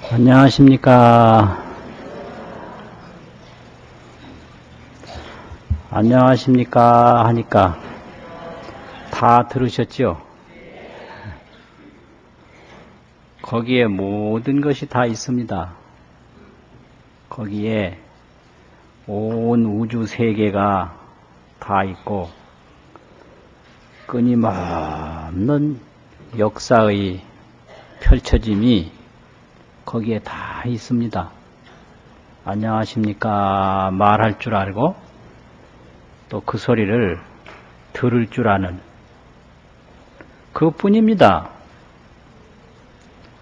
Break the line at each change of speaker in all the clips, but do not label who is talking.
안녕하십니까. 안녕하십니까 하니까 다 들으셨죠? 거기에 모든 것이 다 있습니다. 거기에 온 우주 세계가 다 있고 끊임없는 역사의 펼쳐짐이 거기에 다 있습니다. 안녕하십니까 말할 줄 알고 또 그 소리를 들을 줄 아는 그것뿐입니다.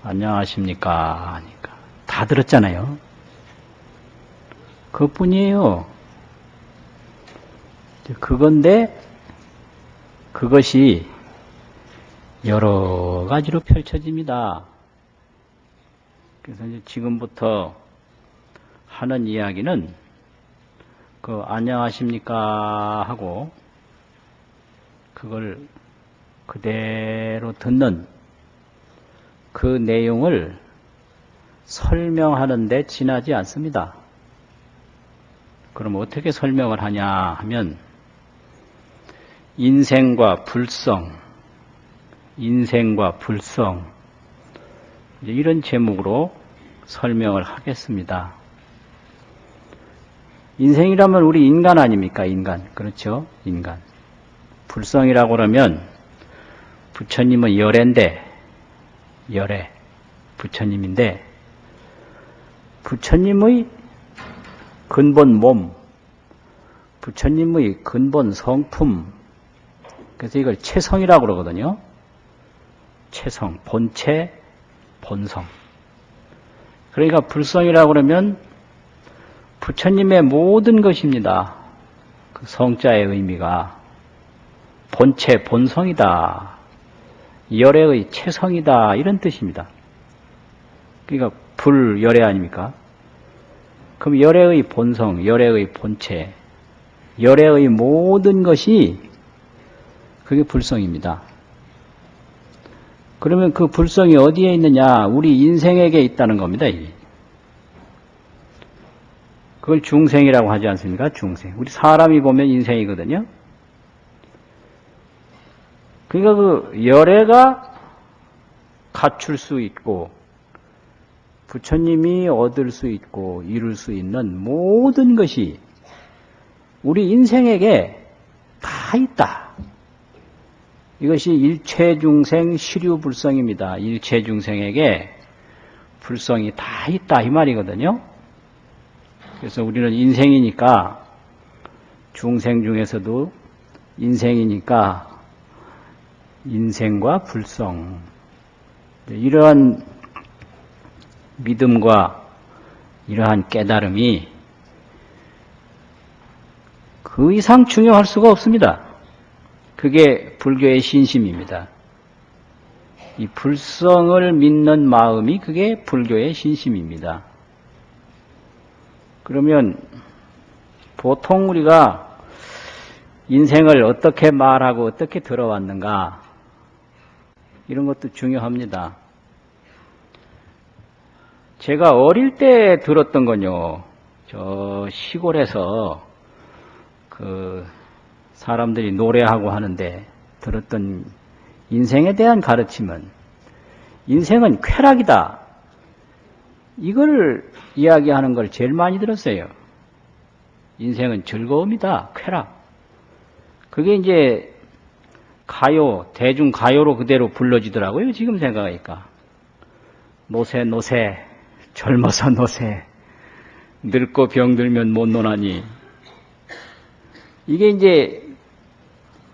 안녕하십니까 하니까 다 들었잖아요. 그것뿐이에요. 그건데 그것이 여러 가지로 펼쳐집니다. 그래서 이제 지금부터 하는 이야기는 그 안녕하십니까 하고 그걸 그대로 듣는 그 내용을 설명하는 데 지나지 않습니다. 그럼 어떻게 설명을 하냐 하면 인생과 불성 이런 제목으로 설명을 하겠습니다. 인생이라면 우리 인간 아닙니까? 인간. 그렇죠? 인간. 불성이라고 그러면 부처님은 열애인데 열애. 부처님인데 부처님의 근본 몸, 부처님의 근본 성품, 그래서 이걸 체성이라고 그러거든요. 체성, 본체, 본성. 그러니까 불성이라고 그러면 부처님의 모든 것입니다. 그 성자의 의미가 본체, 본성이다. 열애의 체성이다. 이런 뜻입니다. 그러니까 불열애 아닙니까? 그럼 열애의 본성, 열애의 본체, 열애의 모든 것이 그게 불성입니다. 그러면 그 불성이 어디에 있느냐? 우리 인생에게 있다는 겁니다. 이게. 그걸 중생이라고 하지 않습니까? 중생. 우리 사람이 보면 인생이거든요. 그러니까 그 열애가 갖출 수 있고 부처님이 얻을 수 있고 이룰 수 있는 모든 것이 우리 인생에게 다 있다. 이것이 일체중생 시류불성입니다. 일체중생에게 불성이 다 있다 이 말이거든요. 그래서 우리는 인생이니까 중생 중에서도 인생이니까 인생과 불성 이러한 믿음과 이러한 깨달음이 그 이상 중요할 수가 없습니다. 그게 불교의 신심입니다. 이 불성을 믿는 마음이 그게 불교의 신심입니다. 그러면 보통 우리가 인생을 어떻게 말하고 어떻게 들어왔는가 이런 것도 중요합니다. 제가 어릴 때 들었던 건요, 저 시골에서 그 사람들이 노래하고 하는데 들었던 인생에 대한 가르침은 인생은 쾌락이다. 이걸 이야기하는 걸 제일 많이 들었어요. 인생은 즐거움이다. 쾌락. 그게 이제 가요, 대중가요로 그대로 불러지더라고요. 지금 생각하니까. 노세, 젊어서 노세, 늙고 병들면 못 노나니. 이게 이제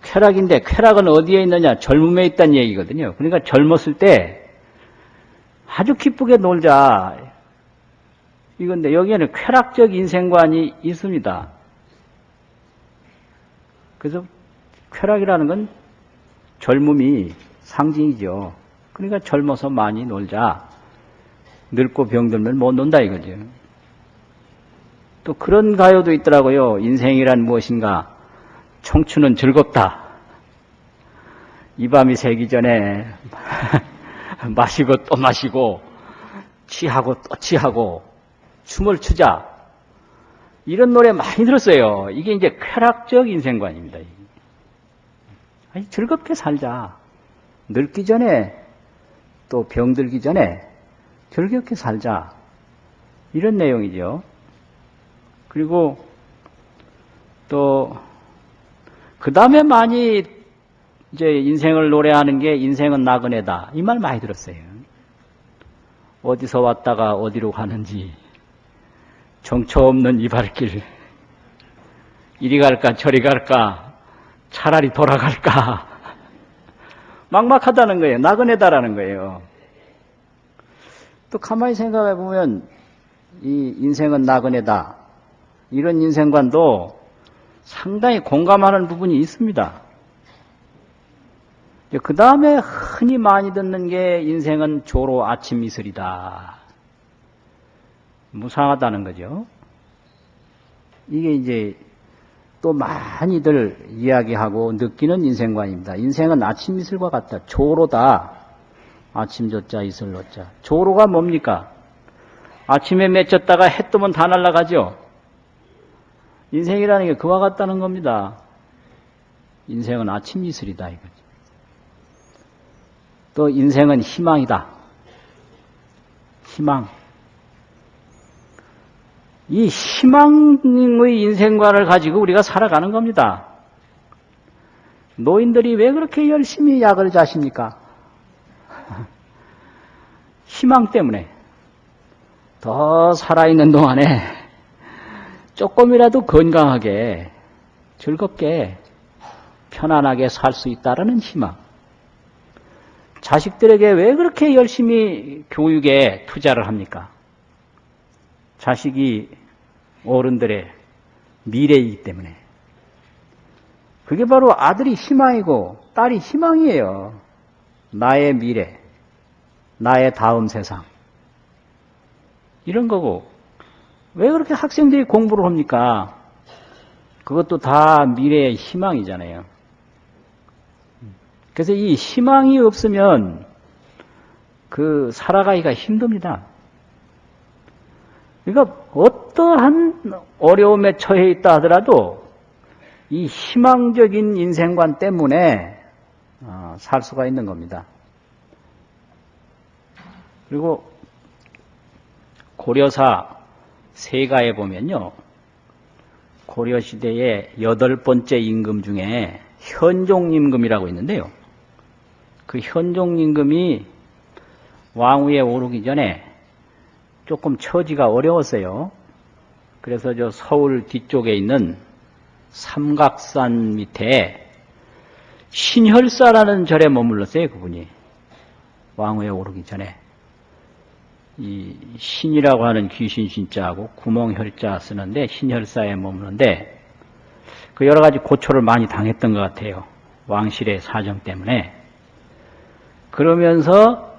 쾌락인데 쾌락은 어디에 있느냐? 젊음에 있다는 얘기거든요. 그러니까 젊었을 때 아주 기쁘게 놀자. 이건데 여기에는 쾌락적 인생관이 있습니다. 그래서 쾌락이라는 건 젊음이 상징이죠. 그러니까 젊어서 많이 놀자. 늙고 병들면 못 논다 이거죠. 또 그런 가요도 있더라고요. 인생이란 무엇인가? 청춘은 즐겁다. 이 밤이 새기 전에 마시고 또 마시고 취하고 또 취하고 춤을 추자. 이런 노래 많이 들었어요. 이게 이제 쾌락적 인생관입니다. 아니, 즐겁게 살자. 늙기 전에 또 병들기 전에 즐겁게 살자. 이런 내용이죠. 그리고 또 그 다음에 많이 이제 인생을 노래하는 게 인생은 나그네다. 이 말 많이 들었어요. 어디서 왔다가 어디로 가는지 정처 없는 이 발길, 이리 갈까 저리 갈까 차라리 돌아갈까 막막하다는 거예요. 나그네다라는 거예요. 또 가만히 생각해 보면 이 인생은 나그네다, 이런 인생관도 상당히 공감하는 부분이 있습니다. 그 다음에 흔히 많이 듣는 게 인생은 조로 아침 이슬이다. 무상하다는 거죠. 이게 이제 또 많이들 이야기하고 느끼는 인생관입니다. 인생은 아침 이슬과 같다. 조로다. 아침 조자 이슬 노자. 조로가 뭡니까? 아침에 맺혔다가 해 뜨면 다 날아가죠. 인생이라는 게 그와 같다는 겁니다. 인생은 아침 이슬이다 이거죠. 또 인생은 희망이다. 희망. 이 희망의 인생관을 가지고 우리가 살아가는 겁니다. 노인들이 왜 그렇게 열심히 약을 자십니까? 희망 때문에. 더 살아있는 동안에 조금이라도 건강하게, 즐겁게, 편안하게 살 수 있다라는 희망. 자식들에게 왜 그렇게 열심히 교육에 투자를 합니까? 자식이 어른들의 미래이기 때문에. 그게 바로 아들이 희망이고 딸이 희망이에요. 나의 미래, 나의 다음 세상. 이런 거고. 왜 그렇게 학생들이 공부를 합니까? 그것도 다 미래의 희망이잖아요. 그래서 이 희망이 없으면 살아가기가 힘듭니다. 그러니까 어떠한 어려움에 처해 있다 하더라도 이 희망적인 인생관 때문에 살 수가 있는 겁니다. 그리고 고려사 세가에 보면요, 고려시대의 8번째 임금 중에 현종임금이라고 있는데요. 그 현종임금이 왕위에 오르기 전에 조금 처지가 어려웠어요. 그래서 저 서울 뒤쪽에 있는 삼각산 밑에 신혈사라는 절에 머물렀어요, 그분이. 왕위에 오르기 전에. 이 신이라고 하는 귀신 신자하고 구멍혈자 쓰는데 신혈사에 머무는데 그 여러 가지 고초를 많이 당했던 것 같아요. 왕실의 사정 때문에. 그러면서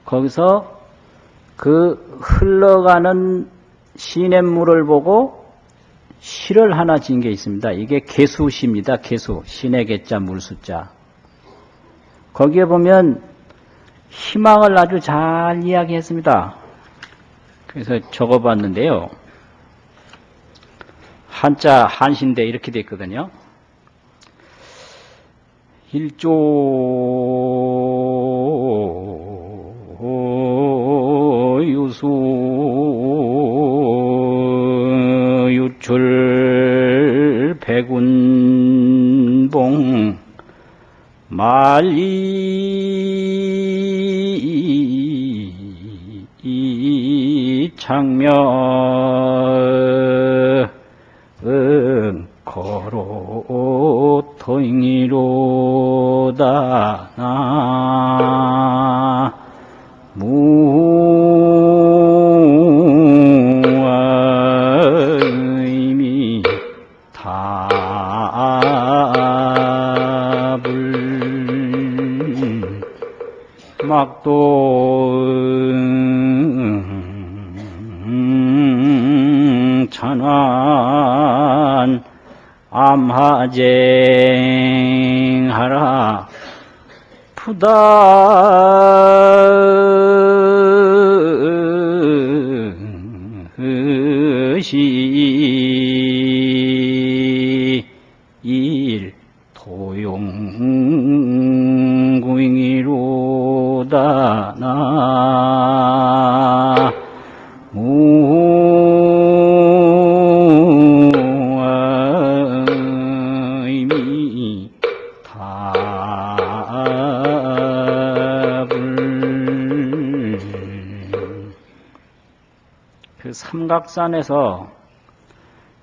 거기서 그 흘러가는 시냇물을 보고 시를 하나 지은 게 있습니다. 이게 개수시입니다. 개수. 신의 개자 물수자. 거기에 보면 희망을 아주 잘 이야기했습니다. 그래서 적어봤는데요. 한자 한신대 이렇게 돼 있거든요. 일조 유수 유출 백운봉 말리 장면 거로 토잉이로다 나 무의미 답을 막도 찬환 암하쟁하라 푸다 부다시일 도용구잉이로다 나 의미 답을 그 삼각산에서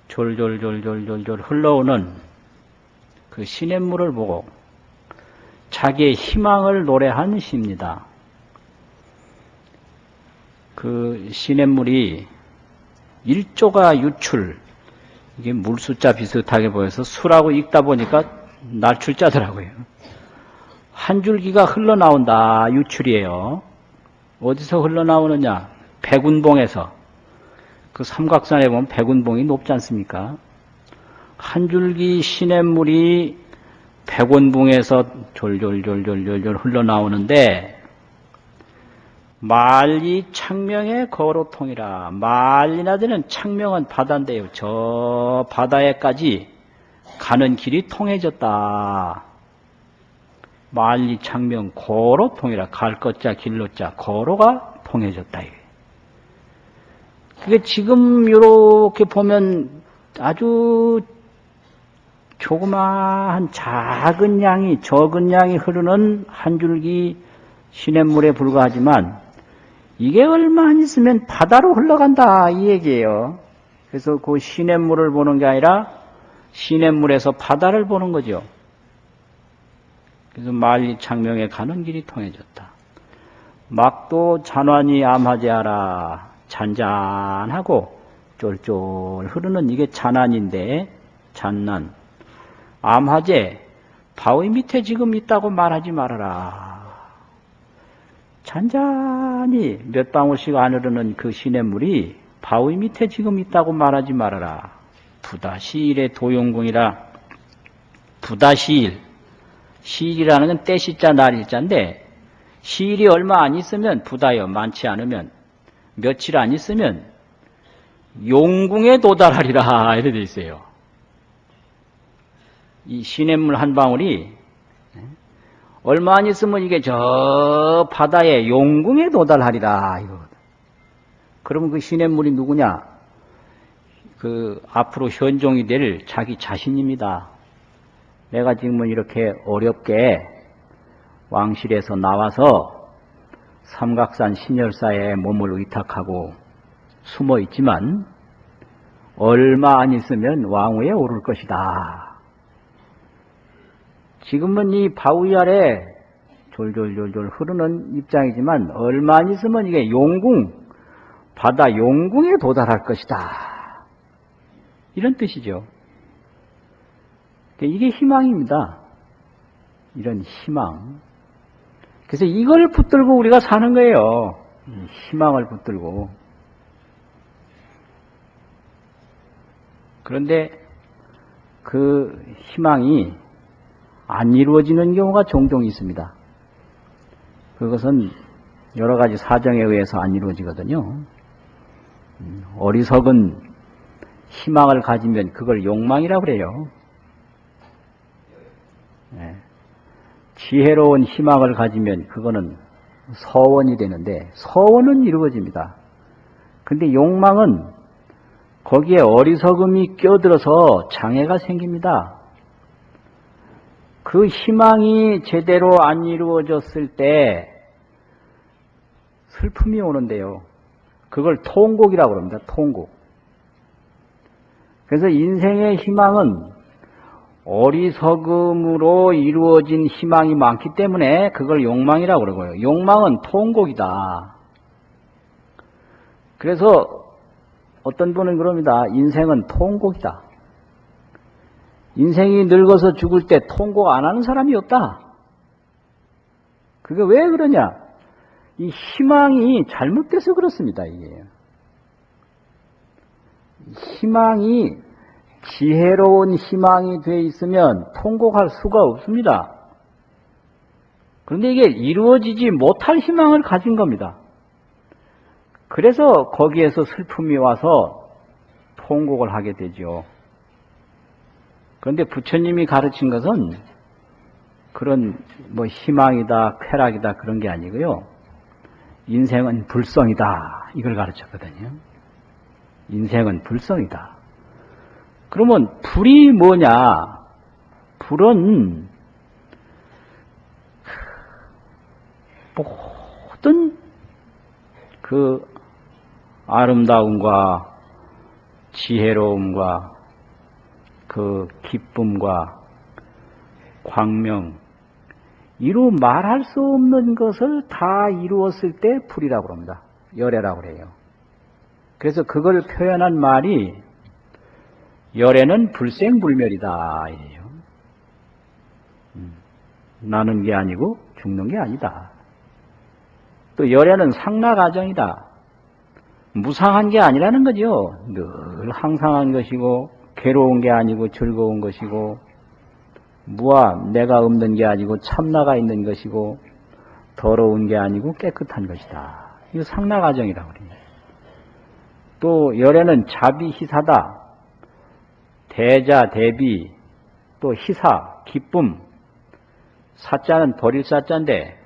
졸졸졸졸졸졸 흘러오는 그 시냇물을 보고 자기의 희망을 노래한 시입니다. 그 시냇물이 일조가 유출, 이게 물숫자 비슷하게 보여서 수라고 읽다 보니까 날출자더라고요. 한 줄기가 흘러나온다, 유출이에요. 어디서 흘러나오느냐? 백운봉에서. 그 삼각산에 보면 백운봉이 높지 않습니까? 한 줄기 시냇물이 백운봉에서 졸졸졸졸졸 흘러나오는데 만리 창명의 거로통이라. 만리나 되는 창명은 바다인데요. 저 바다에까지 가는 길이 통해졌다. 만리 창명 거로통이라. 갈 것자 길로자 거로가 통해졌다. 그게 지금 이렇게 보면 아주 조그마한 작은 양이, 적은 양이 흐르는 한 줄기 시냇물에 불과하지만 이게 얼마 안 있으면 바다로 흘러간다 이 얘기예요. 그래서 그 시냇물을 보는 게 아니라 시냇물에서 바다를 보는 거죠. 그래서 만리 창명에 가는 길이 통해졌다. 막도 잔환이 암하제하라. 잔잔하고 쫄쫄 흐르는 이게 잔환인데, 잔난. 암하제, 바위 밑에 지금 있다고 말하지 말아라. 잔잔히 몇 방울씩 안 흐르는 그 시냇물이 바위 밑에 지금 있다고 말하지 말아라. 부다시일의 도용궁이라. 부다시일. 시일이라는 건 때시자 날일자인데 시일이 얼마 안 있으면 부다요. 많지 않으면 며칠 안 있으면 용궁에 도달하리라 이렇게 돼 있어요. 이 시냇물 한 방울이 얼마 안 있으면 이게 저 바다의 용궁에 도달하리라 이거거든. 그러면 그 시냇물이 누구냐? 그 앞으로 현종이 될 자기 자신입니다. 내가 지금은 이렇게 어렵게 왕실에서 나와서 삼각산 신열사에 몸을 의탁하고 숨어 있지만 얼마 안 있으면 왕위에 오를 것이다. 지금은 이 바위 아래 졸졸졸졸 흐르는 입장이지만 얼마 안 있으면 이게 용궁, 바다 용궁에 도달할 것이다. 이런 뜻이죠. 이게 희망입니다. 이런 희망. 그래서 이걸 붙들고 우리가 사는 거예요. 희망을 붙들고. 그런데 그 희망이 안 이루어지는 경우가 종종 있습니다. 그것은 여러 가지 사정에 의해서 안 이루어지거든요. 어리석은 희망을 가지면 그걸 욕망이라고 그래요. 지혜로운 희망을 가지면 그거는 서원이 되는데 서원은 이루어집니다. 근데 욕망은 거기에 어리석음이 껴들어서 장애가 생깁니다. 그 희망이 제대로 안 이루어졌을 때 슬픔이 오는데요. 그걸 통곡이라고 합니다. 통곡. 그래서 인생의 희망은 어리석음으로 이루어진 희망이 많기 때문에 그걸 욕망이라고 그러고요. 욕망은 통곡이다. 그래서 어떤 분은 그럽니다. 인생은 통곡이다. 인생이 늙어서 죽을 때 통곡 안 하는 사람이 없다. 그게 왜 그러냐? 이 희망이 잘못돼서 그렇습니다. 이게 희망이 지혜로운 희망이 돼 있으면 통곡할 수가 없습니다. 그런데 이게 이루어지지 못할 희망을 가진 겁니다. 그래서 거기에서 슬픔이 와서 통곡을 하게 되죠. 그런데 부처님이 가르친 것은 그런 뭐 희망이다, 쾌락이다 그런 게 아니고요. 인생은 불성이다. 이걸 가르쳤거든요. 인생은 불성이다. 그러면 불이 뭐냐? 불은 모든 그 아름다움과 지혜로움과 그 기쁨과 광명, 이루 말할 수 없는 것을 다 이루었을 때 불이라고 합니다. 열애라고 그래요. 그래서 그걸 표현한 말이 열애는 불생불멸이다. 이래요. 나는 게 아니고 죽는 게 아니다. 또 열애는 상락아정이다. 무상한 게 아니라는 거죠. 늘 항상한 것이고 괴로운 게 아니고 즐거운 것이고 무아 내가 없는 게 아니고 참나가 있는 것이고 더러운 게 아니고 깨끗한 것이다. 이거 상락아정이라고 그래요. 또 열애는 자비희사다. 대자, 대비, 또 희사, 기쁨. 사자는 버릴 사자인데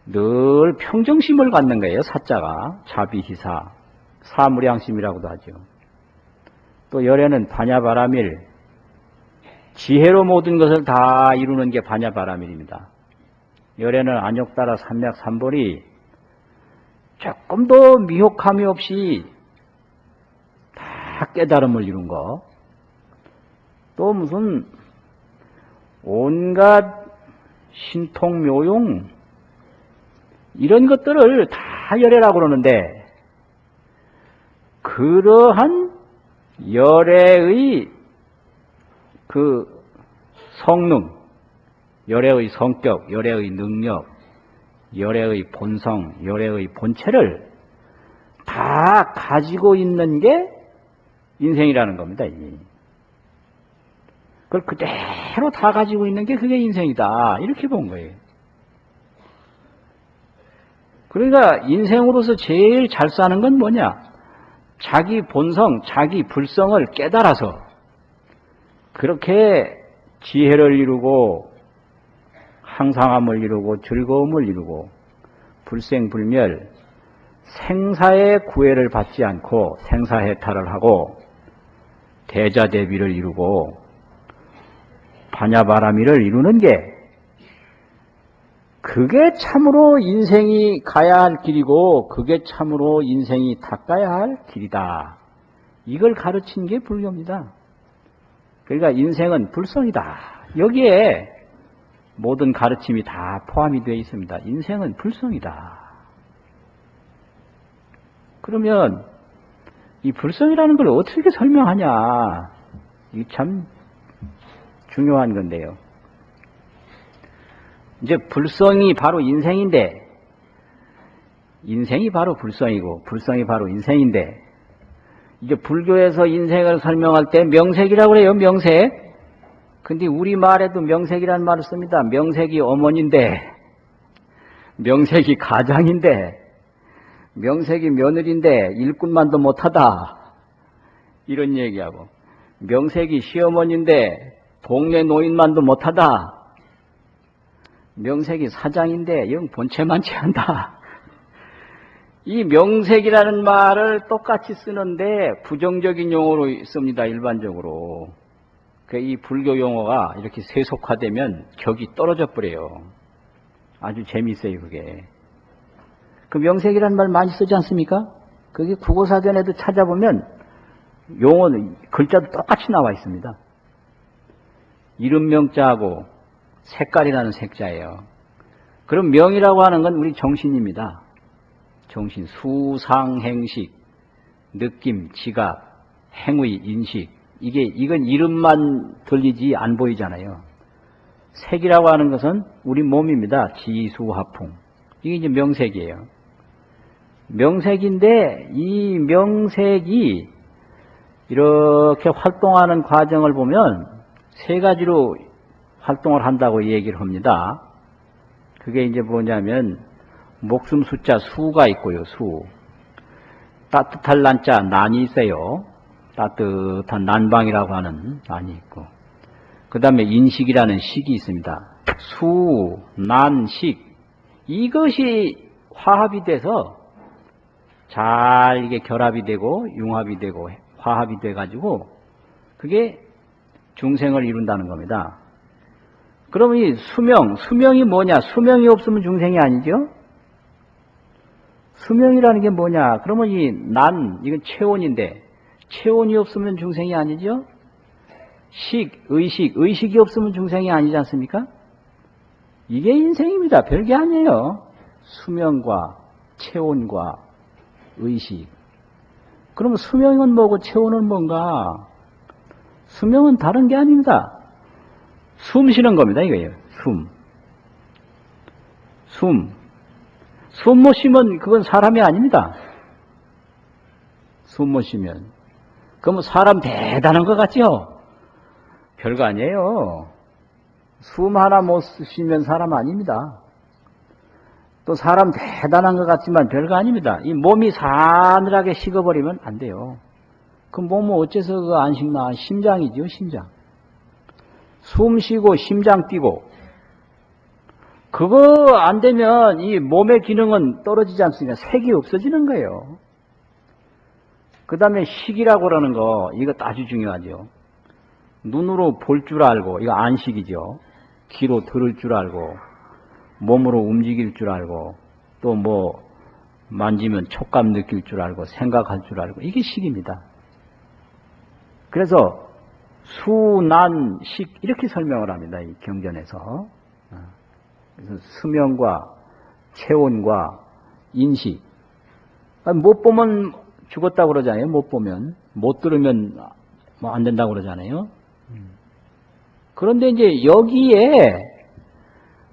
늘 평정심을 갖는 거예요. 사자가 자비희사, 사무량심이라고도 하죠. 또 열애는 반야바라밀, 지혜로 모든 것을 다 이루는 게 반야바라밀입니다. 열애는 안욕따라 삼맥삼벌이 조금도 미혹함이 없이 다 깨달음을 이룬 거. 또 무슨 온갖 신통묘용 이런 것들을 다 열애라고 그러는데 그러한 열애의 그 성능, 열애의 성격, 열애의 능력, 열애의 본성, 열애의 본체를 다 가지고 있는 게 인생이라는 겁니다. 그걸 그대로 다 가지고 있는 게 그게 인생이다. 이렇게 본 거예요. 그러니까 인생으로서 제일 잘 사는 건 뭐냐? 자기 본성, 자기 불성을 깨달아서 그렇게 지혜를 이루고 항상함을 이루고 즐거움을 이루고 불생불멸 생사의 구애를 받지 않고 생사해탈을 하고 대자대비를 이루고 반야바라밀을 이루는 게 그게 참으로 인생이 가야 할 길이고 그게 참으로 인생이 닦아야 할 길이다. 이걸 가르친 게 불교입니다. 그러니까 인생은 불성이다. 여기에 모든 가르침이 다 포함이 되어 있습니다. 인생은 불성이다. 그러면 이 불성이라는 걸 어떻게 설명하냐? 이게 참 중요한 건데요. 이제 불성이 바로 인생인데 인생이 바로 불성이고 불성이 바로 인생인데 이제 불교에서 인생을 설명할 때 명색이라고 그래요. 명색. 근데 우리말에도 명색이라는 말을 씁니다. 명색이 어머니인데 명색이 가장인데 명색이 며느리인데 일꾼만도 못하다. 이런 얘기하고 명색이 시어머니인데 동네 노인만도 못하다. 명색이 사장인데 영 본체만 취한다. 이 명색이라는 말을 똑같이 쓰는데 부정적인 용어로 씁니다. 일반적으로. 이 불교 용어가 이렇게 세속화되면 격이 떨어져 버려요. 아주 재미있어요 그게. 그 명색이라는 말 많이 쓰지 않습니까? 그게 국어사전에도 찾아보면 용어는 글자도 똑같이 나와 있습니다. 이름 명자하고 색깔이라는 색자예요. 그럼 명이라고 하는 건 우리 정신입니다. 정신, 수상행식, 느낌, 지각, 행위, 인식. 이건 이름만 들리지 안 보이잖아요. 색이라고 하는 것은 우리 몸입니다. 지수화풍. 이게 이제 명색이에요. 명색인데 이 명색이 이렇게 활동하는 과정을 보면 세 가지로 활동을 한다고 얘기를 합니다. 그게 이제 뭐냐면 목숨 숫자 수가 있고요. 수. 따뜻할 난자 난이 있어요. 따뜻한 난방이라고 하는 난이 있고, 그 다음에 인식이라는 식이 있습니다. 수, 난, 식. 이것이 화합이 돼서 잘 이게 결합이 되고 융합이 되고 화합이 돼가지고 그게 중생을 이룬다는 겁니다. 그러면 이 수명이 뭐냐? 수명이 없으면 중생이 아니죠? 수명이라는 게 뭐냐? 그러면 이건 체온인데, 체온이 없으면 중생이 아니죠? 의식이 없으면 중생이 아니지 않습니까? 이게 인생입니다. 별게 아니에요. 수명과 체온과 의식. 그러면 수명은 뭐고 체온은 뭔가? 수명은 다른 게 아닙니다. 숨 쉬는 겁니다. 이거예요. 숨 못 쉬면 그건 사람이 아닙니다. 숨 못 쉬면. 그러면 사람 대단한 것 같죠? 별거 아니에요. 숨 하나 못 쉬면 사람 아닙니다. 또 사람 대단한 것 같지만 별거 아닙니다. 이 몸이 사늘하게 식어버리면 안 돼요. 그 몸은 어째서 안 식나? 심장이죠, 심장. 숨 쉬고 심장 뛰고. 그거 안 되면 이 몸의 기능은 떨어지지 않습니까? 색이 없어지는 거예요. 그 다음에 식이라고 그러는 거, 이거 아주 중요하죠. 눈으로 볼 줄 알고, 이거 안식이죠. 귀로 들을 줄 알고, 몸으로 움직일 줄 알고, 또 뭐 만지면 촉감 느낄 줄 알고, 생각할 줄 알고, 이게 식입니다. 그래서 수, 난, 식 이렇게 설명을 합니다. 이 경전에서. 그래서 수명과 체온과 인식. 못 보면 죽었다고 그러잖아요. 못 보면. 못 들으면 뭐 안 된다고 그러잖아요. 그런데 이제 여기에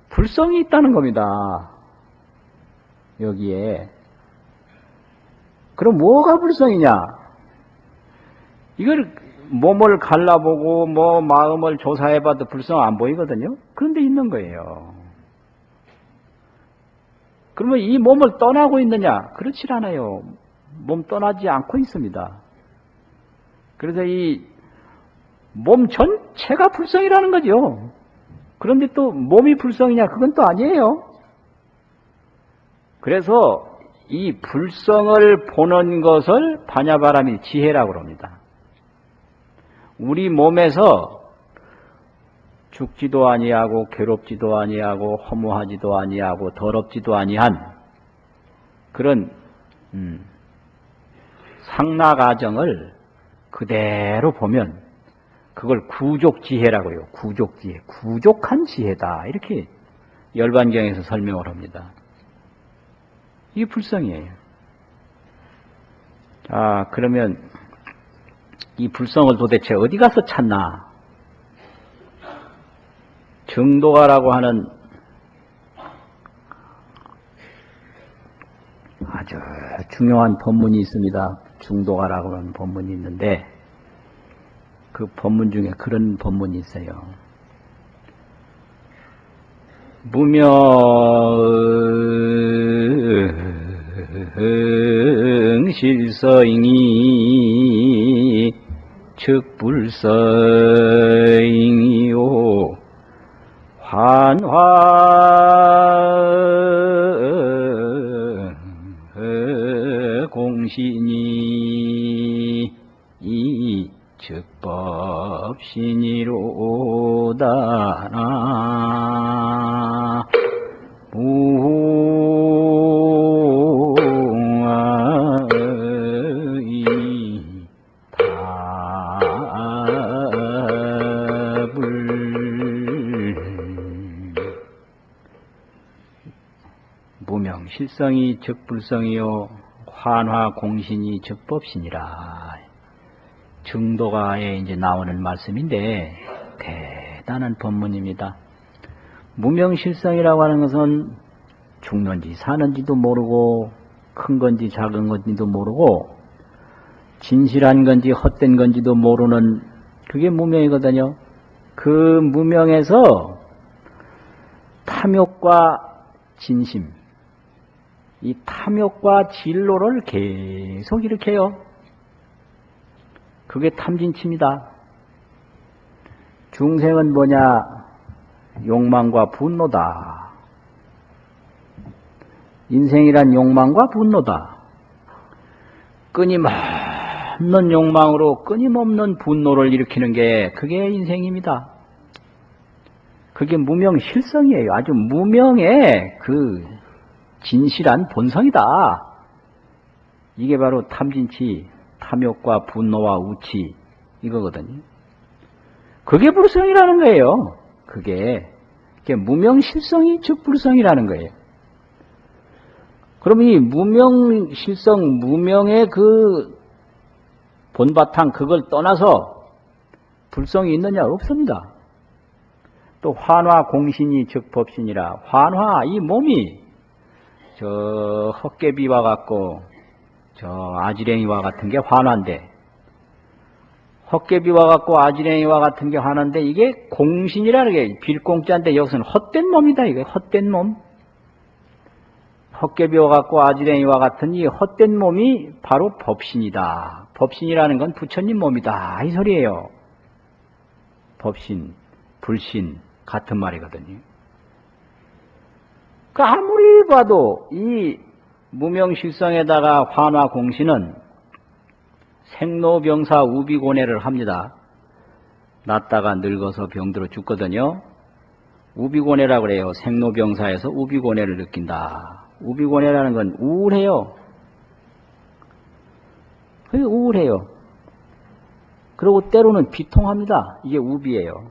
불성이 있다는 겁니다. 여기에. 그럼 뭐가 불성이냐? 이걸 몸을 갈라보고 뭐 마음을 조사해봐도 불성 안 보이거든요. 그런데 있는 거예요. 그러면 이 몸을 떠나고 있느냐? 그렇지 않아요. 몸 떠나지 않고 있습니다. 그래서 이 몸 전체가 불성이라는 거죠. 그런데 또 몸이 불성이냐? 그건 또 아니에요. 그래서 이 불성을 보는 것을 반야바라밀 지혜라고 합니다. 우리 몸에서 죽지도 아니하고 괴롭지도 아니하고 허무하지도 아니하고 더럽지도 아니한 그런 상나가정을 그대로 보면 그걸 구족지혜라고 해요. 구족지혜. 구족한 지혜다. 이렇게 열반경에서 설명을 합니다. 이게 불성이에요. 자, 그러면 이 불성을 도대체 어디 가서 찾나? 정도가라고 하는 아주 중요한 법문이 있습니다. 중도가라고 하는 법문이 있는데 그 법문 중에 그런 법문이 있어요. 무명실서잉이 즉불서잉이요 환화 공신이 이 즉법신이로다나 무명실성이 즉불성이요 환화 공신이 즉법신이라. 증도가에 이제 나오는 말씀인데 대단한 법문입니다. 무명실성이라고 하는 것은 죽는지 사는지도 모르고 큰 건지 작은 건지도 모르고 진실한 건지 헛된 건지도 모르는 그게 무명이거든요. 그 무명에서 탐욕과 진심, 이 탐욕과 진로를 계속 일으켜요. 그게 탐진치입니다. 중생은 뭐냐? 욕망과 분노다. 인생이란 욕망과 분노다. 끊임없는 욕망으로 끊임없는 분노를 일으키는 게 그게 인생입니다. 그게 무명실성이에요. 아주 무명의 그 진실한 본성이다. 이게 바로 탐진치, 탐욕과 분노와 우치 이거거든요. 그게 불성이라는 거예요. 그게 무명실성이 즉 불성이라는 거예요. 그럼 이 무명실성, 무명의 그 본바탕 그걸 떠나서 불성이 있느냐? 없습니다. 또 환화 공신이 즉 법신이라. 환화, 이 몸이 저 헛개비와 같고 저 아지랭이와 같은 게 환화인데, 헛개비와 같고 아지랭이와 같은 게 환화인데 이게 공신이라는 게 빌공짜인데 여기서는 헛된 몸이다. 이게 헛된 몸. 헛개비와 같고 아지랭이와 같은 이 헛된 몸이 바로 법신이다. 법신이라는 건 부처님 몸이다. 이 소리예요. 법신, 불신 같은 말이거든요. 그 아무리 봐도 이 무명실성에다가 환화 공신은 생로병사 우비고뇌를 합니다. 낳다가 늙어서 병들어 죽거든요. 우비고뇌라고 그래요. 생로병사에서 우비고뇌를 느낀다. 우비고뇌라는 건 우울해요. 그게 우울해요. 그리고 때로는 비통합니다. 이게 우비예요.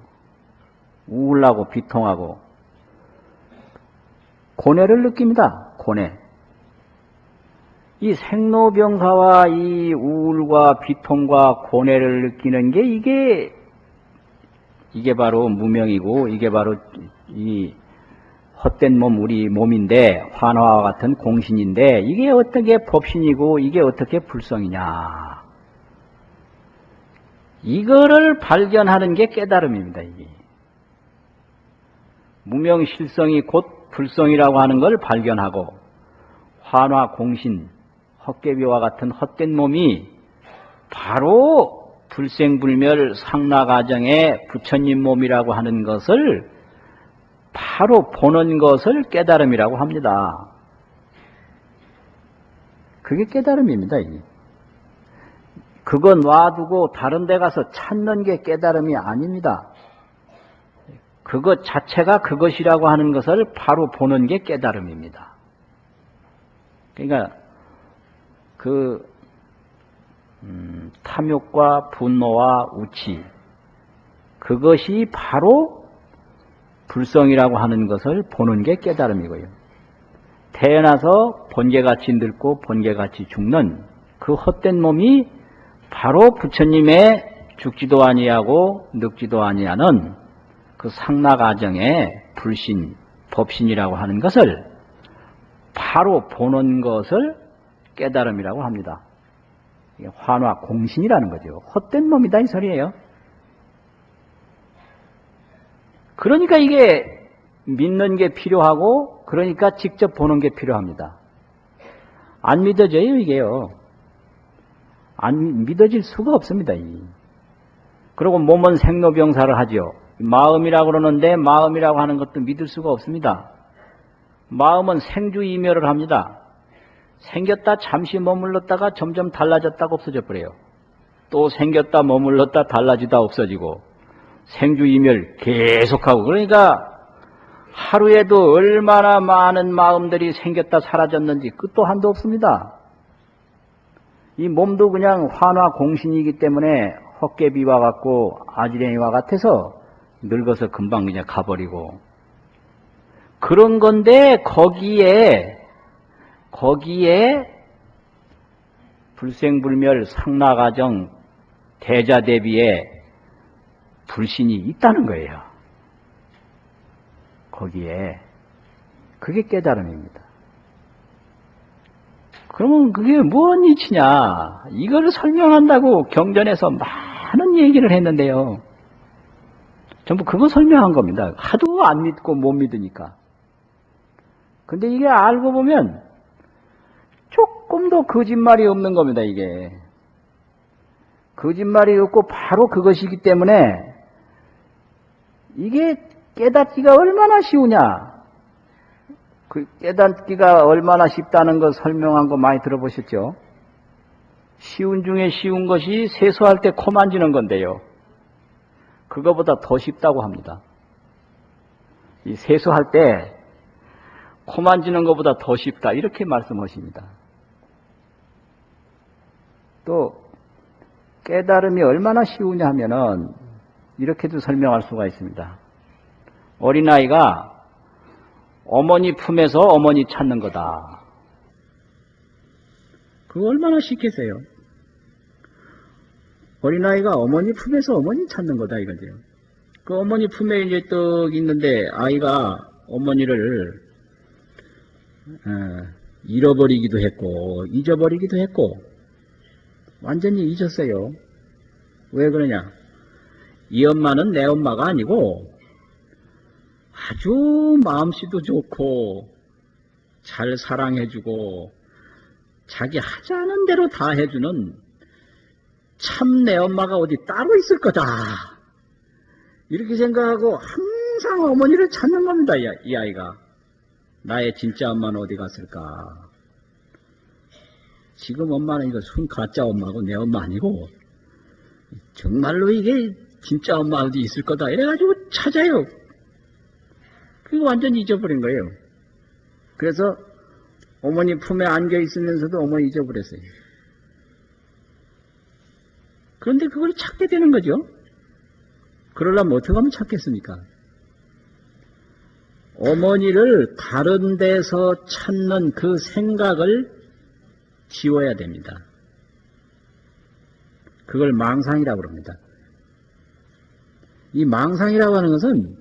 우울하고 비통하고 고뇌를 느낍니다. 고뇌. 이 생로병사와 이 우울과 비통과 고뇌를 느끼는 게 이게 바로 무명이고 이게 바로 이 헛된 몸 우리 몸인데 환화와 같은 공신인데 이게 어떻게 법신이고 이게 어떻게 불성이냐. 이거를 발견하는 게 깨달음입니다. 이게. 무명실성이 곧 불성이라고 하는 걸 발견하고 환화 공신 헛개비와 같은 헛된 몸이 바로 불생불멸 상락아정의 부처님 몸이라고 하는 것을 바로 보는 것을 깨달음이라고 합니다. 그게 깨달음입니다. 이게. 그거 놔두고 다른 데 가서 찾는 게 깨달음이 아닙니다. 그것 자체가 그것이라고 하는 것을 바로 보는 게 깨달음입니다. 그러니까 탐욕과 분노와 우치 그것이 바로 불성이라고 하는 것을 보는 게 깨달음이고요. 태어나서 번개같이 늙고 번개같이 죽는 그 헛된 몸이 바로 부처님의 죽지도 아니하고 늙지도 아니하는 그 상락아정의 불신, 법신이라고 하는 것을 바로 보는 것을 깨달음이라고 합니다. 이게 환화 공신이라는 거죠. 헛된 놈이다 이 소리예요. 그러니까 이게 믿는 게 필요하고 그러니까 직접 보는 게 필요합니다. 안 믿어져요 이게요. 안 믿어질 수가 없습니다. 그리고 몸은 생로병사를 하죠. 마음이라고 그러는데 마음이라고 하는 것도 믿을 수가 없습니다. 마음은 생주이멸을 합니다. 생겼다 잠시 머물렀다가 점점 달라졌다가 없어져 버려요. 또 생겼다 머물렀다 달라지다 없어지고 생주이멸 계속하고 그러니까 하루에도 얼마나 많은 마음들이 생겼다 사라졌는지 끝도 한도 없습니다. 이 몸도 그냥 환화 공신이기 때문에 헛개비와 같고 아지랭이와 같아서 늙어서 금방 그냥 가버리고 그런 건데 거기에 불생불멸 상락아정 대자대비에 불신이 있다는 거예요. 거기에 그게 깨달음입니다. 그러면 그게 뭔 이치냐? 이거를 설명한다고 경전에서 많은 얘기를 했는데요. 전부 그거 설명한 겁니다. 하도 안 믿고 못 믿으니까. 근데 이게 알고 보면 조금도 거짓말이 없는 겁니다, 이게. 거짓말이 없고 바로 그것이기 때문에 이게 깨닫기가 얼마나 쉬우냐. 그 깨닫기가 얼마나 쉽다는 거 설명한 거 많이 들어보셨죠? 쉬운 중에 쉬운 것이 세수할 때 코 만지는 건데요. 그거보다 더 쉽다고 합니다. 이 세수할 때 코 만지는 것보다 더 쉽다 이렇게 말씀하십니다. 또 깨달음이 얼마나 쉬우냐 하면은 이렇게도 설명할 수가 있습니다. 어린아이가 어머니 품에서 어머니 찾는 거다. 그거 얼마나 쉽겠어요? 어린아이가 어머니 품에서 어머니 찾는 거다 이거죠. 그 어머니 품에 이제 떡 있는데 아이가 어머니를 잃어버리기도 했고 잊어버리기도 했고 완전히 잊었어요. 왜 그러냐? 이 엄마는 내 엄마가 아니고 아주 마음씨도 좋고 잘 사랑해주고 자기 하자는 대로 다 해주는 참 내 엄마가 어디 따로 있을 거다. 이렇게 생각하고 항상 어머니를 찾는 겁니다. 이 아이가. 나의 진짜 엄마는 어디 갔을까? 지금 엄마는 이거 순 가짜 엄마고 내 엄마 아니고 정말로 이게 진짜 엄마 어디 있을 거다. 이래가지고 찾아요. 그거 완전히 잊어버린 거예요. 그래서 어머니 품에 안겨 있으면서도 어머니 잊어버렸어요. 그런데 그걸 찾게 되는 거죠. 그러려면 어떻게 하면 찾겠습니까? 어머니를 다른 데서 찾는 그 생각을 지워야 됩니다. 그걸 망상이라고 합니다. 이 망상이라고 하는 것은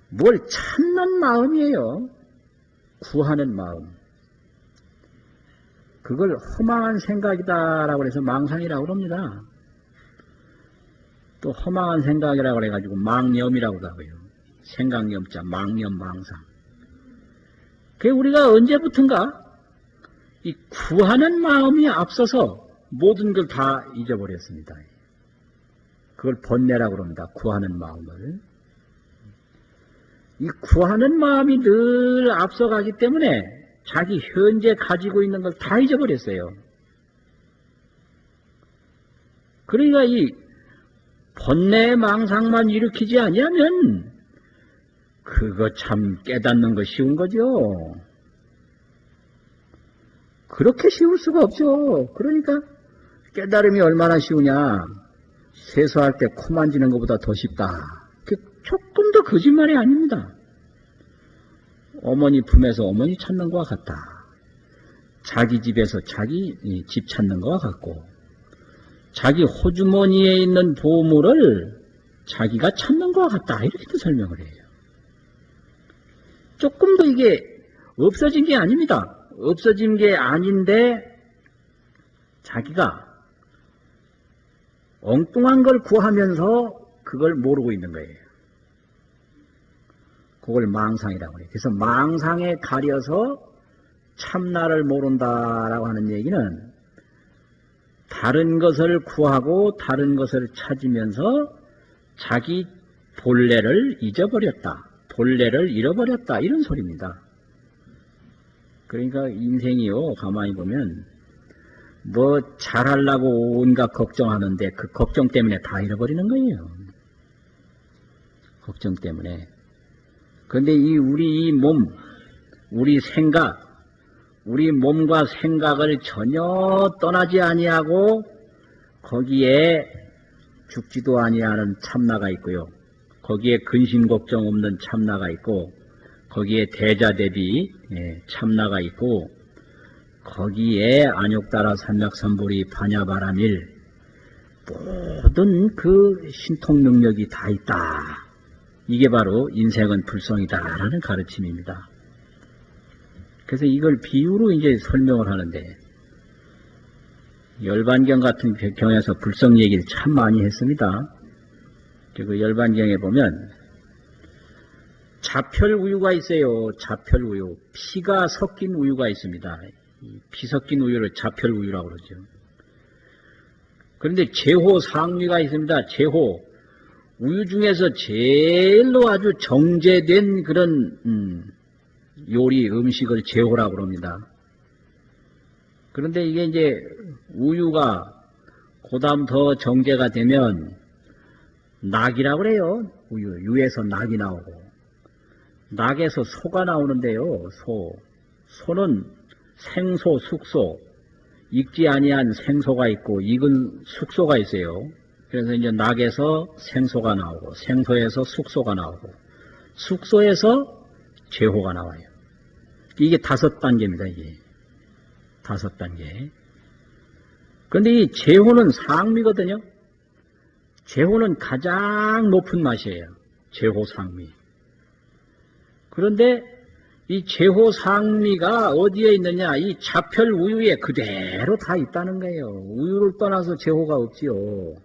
뭘 찾는 마음이에요. 구하는 마음. 그걸 허망한 생각이다라고 해서 망상이라고 합니다. 또 허망한 생각이라고 해가지고 망념이라고도 하고요. 생각념자, 망념, 망상. 그게 우리가 언제부턴가 이 구하는 마음이 앞서서 모든 걸 다 잊어버렸습니다. 그걸 번뇌라고 합니다. 구하는 마음을. 이 구하는 마음이 늘 앞서가기 때문에 자기 현재 가지고 있는 걸 다 잊어버렸어요. 그러니까 이 번뇌 망상만 일으키지 아니하면 그거 참 깨닫는 거 쉬운 거죠. 그렇게 쉬울 수가 없죠. 그러니까 깨달음이 얼마나 쉬우냐. 세수할 때 코 만지는 것보다 더 쉽다. 조금 더 거짓말이 아닙니다. 어머니 품에서 어머니 찾는 것과 같다. 자기 집에서 자기 집 찾는 것과 같고 자기 호주머니에 있는 보물을 자기가 찾는 것과 같다. 이렇게도 설명을 해요. 조금 더 이게 없어진 게 아닙니다. 없어진 게 아닌데 자기가 엉뚱한 걸 구하면서 그걸 모르고 있는 거예요. 그걸 망상이라고 해요. 그래서 망상에 가려서 참나를 모른다라고 하는 얘기는 다른 것을 구하고 다른 것을 찾으면서 자기 본래를 잊어버렸다. 본래를 잃어버렸다. 이런 소리입니다. 그러니까 인생이요. 가만히 보면 뭐 잘하려고 온갖 걱정하는데 그 걱정 때문에 다 잃어버리는 거예요. 걱정 때문에. 그런데 우리 몸, 우리 생각, 우리 몸과 생각을 전혀 떠나지 아니하고 거기에 죽지도 아니하는 참나가 있고요. 거기에 근심 걱정 없는 참나가 있고 거기에 대자대비 참나가 있고 거기에 안욕따라 삼맥삼불이 반야바라밀 모든 그 신통 능력이 다 있다. 이게 바로 인생은 불성이다라는 가르침입니다. 그래서 이걸 비유로 이제 설명을 하는데 열반경 같은 경에서 불성 얘기를 참 많이 했습니다. 그 열반경에 보면 자별우유가 있어요. 자별우유. 피가 섞인 우유가 있습니다. 피 섞인 우유를 자별우유라고 그러죠. 그런데 제호 상미가 있습니다. 제호. 우유 중에서 제일로 아주 정제된 그런 요리 음식을 제호라고 그럽니다. 그런데 이게 이제 우유가 그다음 더 정제가 되면 낙이라고 그래요. 유에서 낙이 나오고 낙에서 소가 나오는데요. 소는 생소, 숙소, 익지 아니한 생소가 있고 익은 숙소가 있어요. 그래서 이제 낙에서 생소가 나오고 생소에서 숙소가 나오고 숙소에서 제호가 나와요. 이게 5단계입니다. 이게 5단계. 그런데 이 제호는 상미거든요. 제호는 가장 높은 맛이에요. 제호 상미. 그런데 이 제호 상미가 어디에 있느냐? 이 자펼 우유에 그대로 다 있다는 거예요. 우유를 떠나서 제호가 없지요.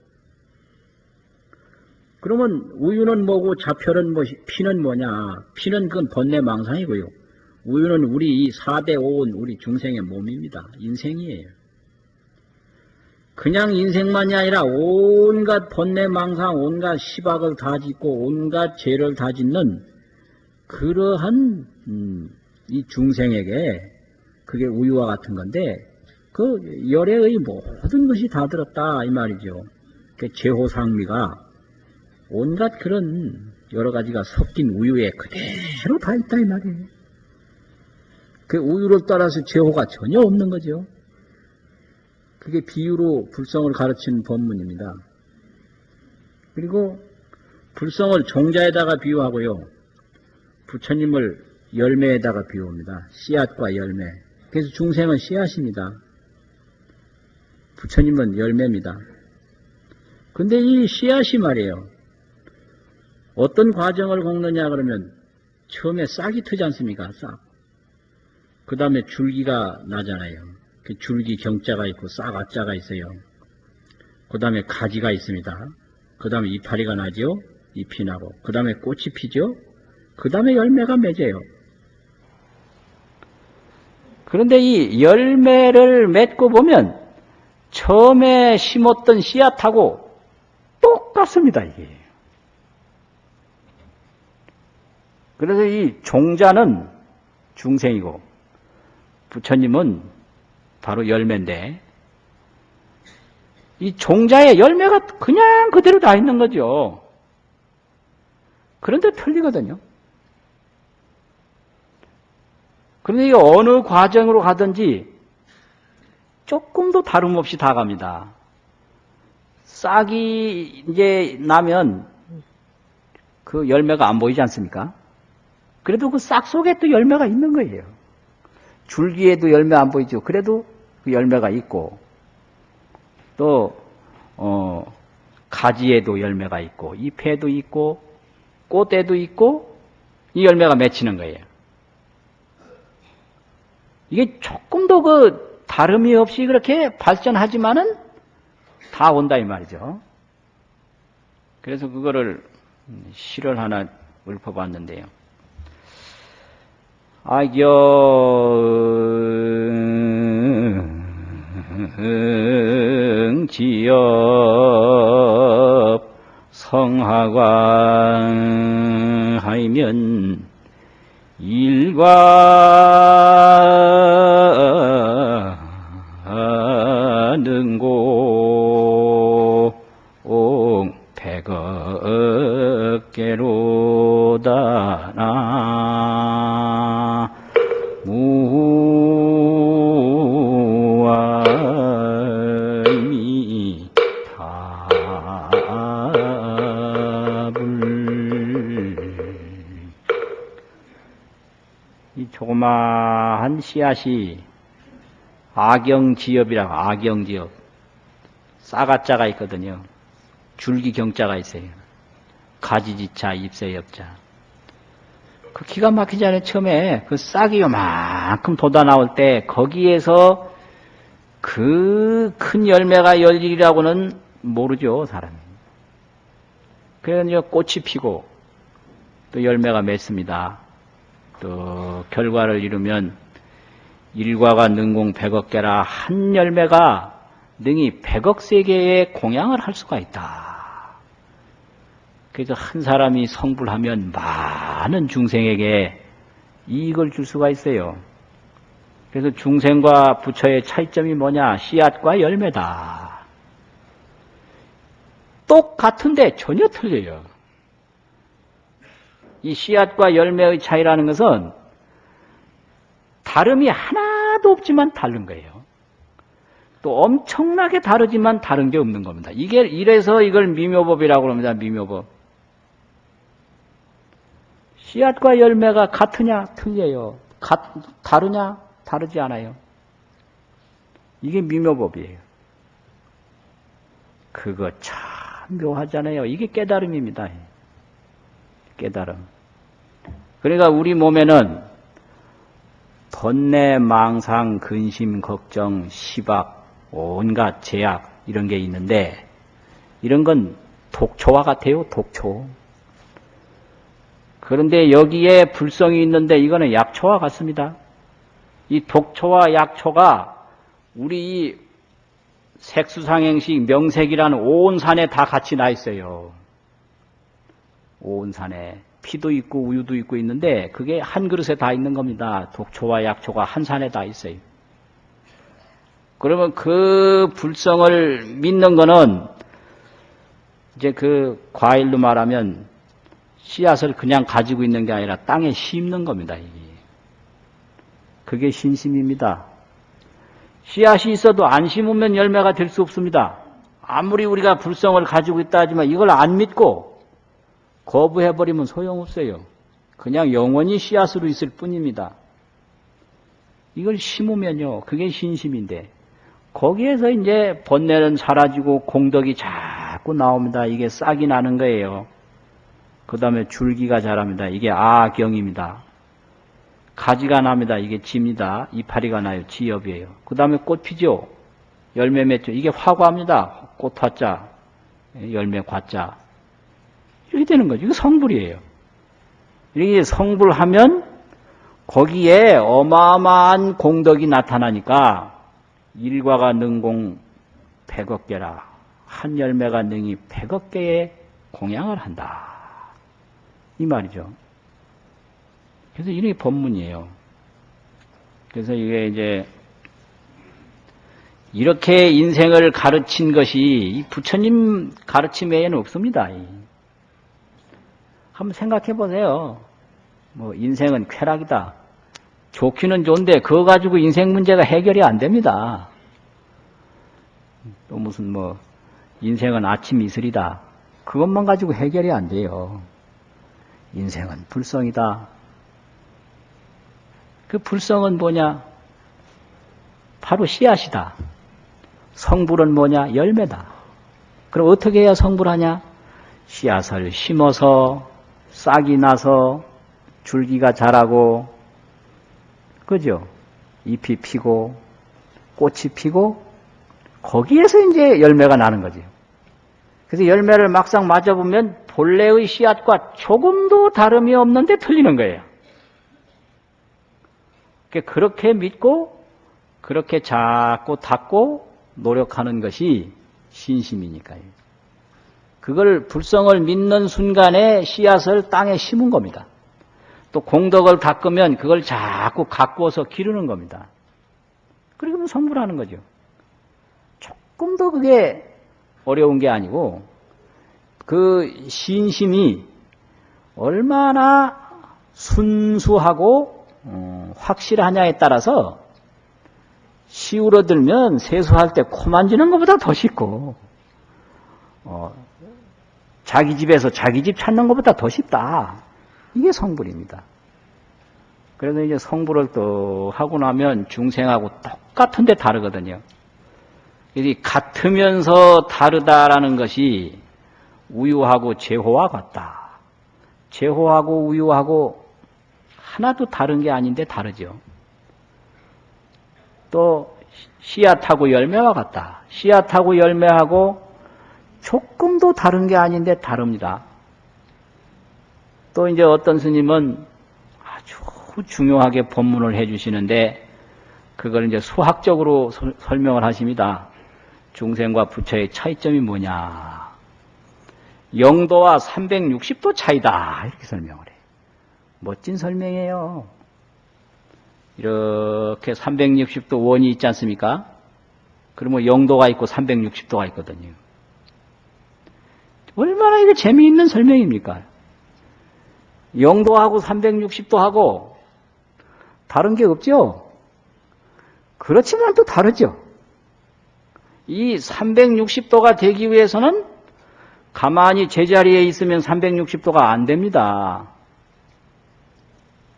그러면 우유는 뭐고 자펼은 뭐, 피는 뭐냐? 피는 그건 번뇌망상이고요. 우유는 우리 이 4대 5온 우리 중생의 몸입니다. 인생이에요. 그냥 인생만이 아니라 온갖 번뇌망상, 온갖 시박을 다 짓고 온갖 죄를 다 짓는 그러한 이 중생에게 그게 우유와 같은 건데 그 열애의 모든 것이 다 들었다 이 말이죠. 그 제호상미가 온갖 그런 여러 가지가 섞인 우유에 그대로 다 있다 이 말이에요. 그 우유를 따라서 제호가 전혀 없는 거죠. 그게 비유로 불성을 가르치는 법문입니다. 그리고 불성을 종자에다가 비유하고요. 부처님을 열매에다가 비유합니다. 씨앗과 열매. 그래서 중생은 씨앗입니다. 부처님은 열매입니다. 근데 이 씨앗이 말이에요. 어떤 과정을 겪느냐 그러면 처음에 싹이 트지 않습니까? 싹. 그 다음에 줄기가 나잖아요. 그 줄기 경자가 있고 싹 아자가 있어요. 그 다음에 가지가 있습니다. 그 다음에 이파리가 나죠. 잎이 나고. 그 다음에 꽃이 피죠. 그 다음에 열매가 맺어요. 그런데 이 열매를 맺고 보면 처음에 심었던 씨앗하고 똑같습니다. 이게. 그래서 이 종자는 중생이고 부처님은 바로 열매인데 이 종자에 열매가 그냥 그대로 다 있는 거죠. 그런데 틀리거든요. 그런데 이 어느 과정으로 가든지 조금도 다름없이 다 갑니다. 싹이 이제 나면 그 열매가 안 보이지 않습니까? 그래도 그 싹 속에 또 열매가 있는 거예요. 줄기에도 열매 안 보이죠. 그래도 그 열매가 있고 또 가지에도 열매가 있고 잎에도 있고 꽃에도 있고 이 열매가 맺히는 거예요. 이게 조금도 그 다름이 없이 그렇게 발전하지만은 다 온다 이 말이죠. 그래서 그거를 시를 하나 읊어봤는데요. 악영지엽 성하관 하이면 일과 능공 백억개로다 나 무아미 답을 이 조그마한 씨앗이 악영지엽이라고 악영지엽 싹아자가 있거든요. 줄기경자가 있어요. 가지지자 잎새엽자. 그 기가 막히지 않아요. 처음에 그 싹이 요만큼 돋아 나올 때 거기에서 그 큰 열매가 열리라고는 모르죠 사람이. 그래서 꽃이 피고 또 열매가 맺습니다. 또 결과를 이루면 일과가 능공 100억 개라 한 열매가 능히 100억 세계에 공양을 할 수가 있다. 그래서 한 사람이 성불하면 많은 중생에게 이익을 줄 수가 있어요. 그래서 중생과 부처의 차이점이 뭐냐? 씨앗과 열매다. 똑같은데 전혀 틀려요. 이 씨앗과 열매의 차이라는 것은 다름이 하나도 없지만 다른 거예요. 또 엄청나게 다르지만 다른 게 없는 겁니다. 이래서 이걸 미묘법이라고 합니다. 미묘법. 씨앗과 열매가 같으냐? 틀려요. 다르냐? 다르지 않아요. 이게 미묘법이에요. 그거 참 묘하잖아요. 이게 깨달음입니다. 깨달음. 그러니까 우리 몸에는 번뇌, 망상, 근심, 걱정, 시박, 온갖 제약 이런 게 있는데 이런 건 독초와 같아요. 독초. 그런데 여기에 불성이 있는데 이거는 약초와 같습니다. 이 독초와 약초가 우리 이 색수상행식 명색이라는 온 산에 다 같이 나 있어요. 온 산에 피도 있고 우유도 있고 있는데 그게 한 그릇에 다 있는 겁니다. 독초와 약초가 한 산에 다 있어요. 그러면 그 불성을 믿는 거는 이제 그 과일로 말하면 씨앗을 그냥 가지고 있는 게 아니라 땅에 심는 겁니다. 이게. 그게 신심입니다. 씨앗이 있어도 안 심으면 열매가 될 수 없습니다. 아무리 우리가 불성을 가지고 있다 하지만 이걸 안 믿고 거부해버리면 소용없어요. 그냥 영원히 씨앗으로 있을 뿐입니다. 이걸 심으면요. 그게 신심인데 거기에서 이제 번뇌는 사라지고 공덕이 자꾸 나옵니다. 이게 싹이 나는 거예요. 그 다음에 줄기가 자랍니다. 이게 아경입니다. 가지가 납니다. 이게 지입니다. 이파리가 나요. 지엽이에요. 그 다음에 꽃 피죠. 열매 맺죠. 이게 화과입니다. 꽃 화자, 열매 과자. 이렇게 되는 거죠. 이거 성불이에요. 이렇게 성불하면 거기에 어마어마한 공덕이 나타나니까 일과가 능공 100억 개라. 한 열매가 능히 100억 개의 공양을 한다. 이 말이죠. 그래서 이게 법문이에요. 그래서 이게 이제 이렇게 인생을 가르친 것이 이 부처님 가르침 외에는 없습니다. 한번 생각해 보세요. 뭐 인생은 쾌락이다. 좋기는 좋은데 그거 가지고 인생 문제가 해결이 안 됩니다. 또 무슨 뭐 인생은 아침 이슬이다. 그것만 가지고 해결이 안 돼요. 인생은 불성이다. 그 불성은 뭐냐? 바로 씨앗이다. 성불은 뭐냐? 열매다. 그럼 어떻게 해야 성불하냐? 씨앗을 심어서 싹이 나서 줄기가 자라고, 그죠? 잎이 피고 꽃이 피고 거기에서 이제 열매가 나는 거죠. 그래서 열매를 막상 맞아보면 본래의 씨앗과 조금도 다름이 없는데 틀리는 거예요. 그렇게 믿고 그렇게 자꾸 닦고 노력하는 것이 신심이니까요. 그걸 불성을 믿는 순간에 씨앗을 땅에 심은 겁니다. 또 공덕을 닦으면 그걸 자꾸 가꾸어서 기르는 겁니다. 그러면 성불하는 거죠. 조금 더 그게 어려운 게 아니고 그 신심이 얼마나 순수하고 확실하냐에 따라서 시우러들면 세수할 때 코 만지는 것보다 더 쉽고 자기 집에서 자기 집 찾는 것보다 더 쉽다. 이게 성불입니다. 그래서 이제 성불을 또 하고 나면 중생하고 똑같은데 다르거든요. 이 같으면서 다르다라는 것이 우유하고 제호와 같다. 제호하고 우유하고 하나도 다른 게 아닌데 다르죠. 또 씨앗하고 열매와 같다. 씨앗하고 열매하고 조금도 다른 게 아닌데 다릅니다. 또 이제 어떤 스님은 아주 중요하게 법문을 해주시는데 그걸 이제 수학적으로 설명을 하십니다. 중생과 부처의 차이점이 뭐냐? 영도와 360도 차이다. 이렇게 설명을 해. 멋진 설명이에요. 이렇게 360도 원이 있지 않습니까? 그러면 영도가 있고 360도가 있거든요. 얼마나 이게 재미있는 설명입니까? 영도하고 360도하고 다른 게 없죠? 그렇지만 또 다르죠? 이 360도가 되기 위해서는 가만히 제자리에 있으면 360도가 안 됩니다.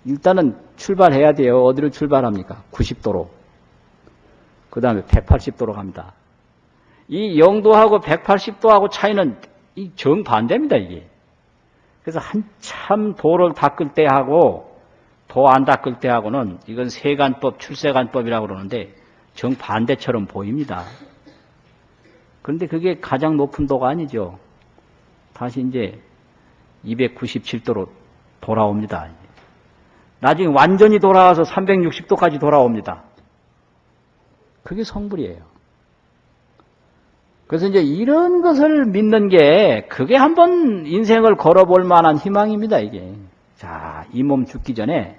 일단은 출발해야 돼요. 어디로 출발합니까? 90도로. 그 다음에 180도로 갑니다. 이 영도하고 180도하고 차이는 이 정반대입니다, 이게. 그래서 한참 도를 닦을 때 하고 도 안 닦을 때 하고는 이건 세간법, 출세간법이라고 그러는데 정반대처럼 보입니다. 그런데 그게 가장 높은 도가 아니죠. 다시 이제 297도로 돌아옵니다. 나중에 완전히 돌아와서 360도까지 돌아옵니다. 그게 성불이에요. 그래서 이제 이런 것을 믿는 게 그게 한번 인생을 걸어볼 만한 희망입니다, 이게. 자, 이 몸 죽기 전에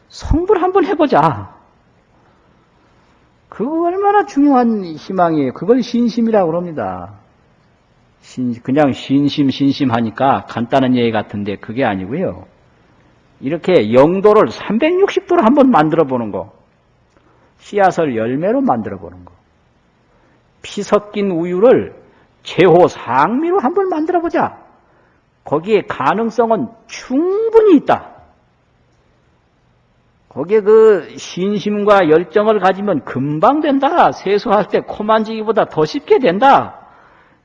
성불 한번 해보자. 그거 얼마나 중요한 희망이에요. 그걸 신심이라고 그럽니다. 그냥 신심 하니까 간단한 얘기 같은데 그게 아니고요. 이렇게 영도를 360도로 한번 만들어 보는 거. 씨앗을 열매로 만들어 보는 거. 피 섞인 우유를 제호 상미로 한번 만들어 보자. 거기에 가능성은 충분히 있다. 거기에 그 신심과 열정을 가지면 금방 된다. 세수할 때 코 만지기보다 더 쉽게 된다.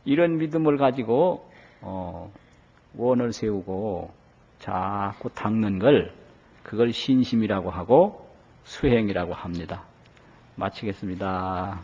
이런 믿음을 가지고 원을 세우고 자꾸 닦는 걸 그걸 신심이라고 하고 수행이라고 합니다. 마치겠습니다.